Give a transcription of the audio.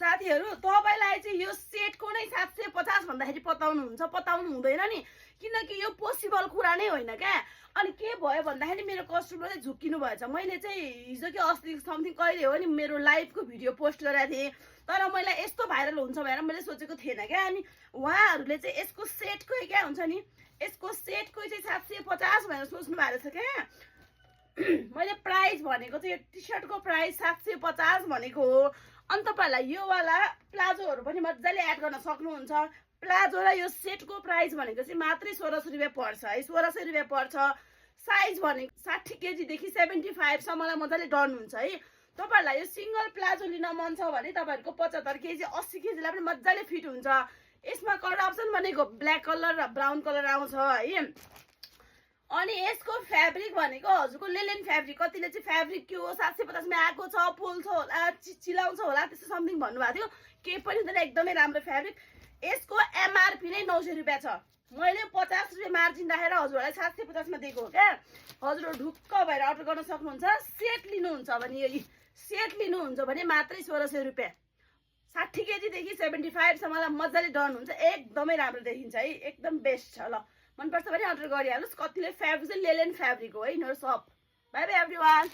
साथीहरू तपाईलाई चाहिँ यो सेटको नै 750 भन्दाखेरि पताउनु हुँदैन नि, किनकि यो पोसिबल कुरा नै होइन क्या। अनि के भयो भन्दाखेरि मेरो कस्टमर चाहिँ झुक्किनु भएछ। मैले चाहिँ हिजो कि अस्ति समथिङ कहिले हो नि मेरो लाइभको भिडियो पोस्ट गरेको थिएँ, तर मैले यस्तो भाइरल हुन्छ भनेर मैले सोचेको थिएन क्या। अनि उहाँहरूले चाहिँ यसको सेटकै क्या हुन्छ नि, यसको सेटकै चाहिँ 750 भनेर सोच्नु भएको रहेछ क्या। मैले प्राइस भनेको चाहिँ यो टी सर्टको प्राइस 750 भनेको हो। अनि तपाईँहरूलाई यो वाला प्लाजोहरू पनि मजाले एड गर्न सक्नुहुन्छ। प्लाजो र यो सेटको प्राइस भनेको चाहिँ मात्रै 1600 रुपियाँ पर्छ है, 1600 रुपियाँ पर्छ। साइज भनेको 60 केजीदेखि 75 सम्मलाई मजाले डन हुन्छ है। तपाईँहरूलाई यो सिङ्गल प्लाजो लिन मन छ भने तपाईँहरूको 75 केजी 80 केजीलाई पनि मजाले फिट हुन्छ। यसमा कलर अप्सन भनेको ब्ल्याक कलर र ब्राउन कलर आउँछ है। अनि यसको फ्याब्रिक भनेको हजुरको लेलेन फ्याब्रिक। कतिले चाहिँ फ्याब्रिक के हो 750 मा आएको छ, पोल्छ होला, चिलाउँछ होला, त्यस्तो समथिङ भन्नुभएको थियो। केही पनि हुँदैन, एकदमै राम्रो फ्याब्रिक। यसको एमआरपी नै 900 रुपियाँ छ। मैले 50 रुपियाँ मार्जिन राखेर हजुरहरूलाई 750 मा दिएको हो क्या। हजुरहरू ढुक्क भएर अर्डर गर्न सक्नुहुन्छ। सेट लिनुहुन्छ भने यो सेट लिनुहुन्छ भने मात्रै 1600 रुपियाँ। 60 केजीदेखि 75 सम्मलाई मजाले डन हुन्छ, एकदमै राम्रो देखिन्छ है, एकदम बेस्ट छ। ल मनपर्छ भने अर्डर गरिहाल्नुहोस्। कतिले फ्याब्रिक चाहिँ लेलेन फ्याब्रिक हो है यिनीहरू सब। By by everyone.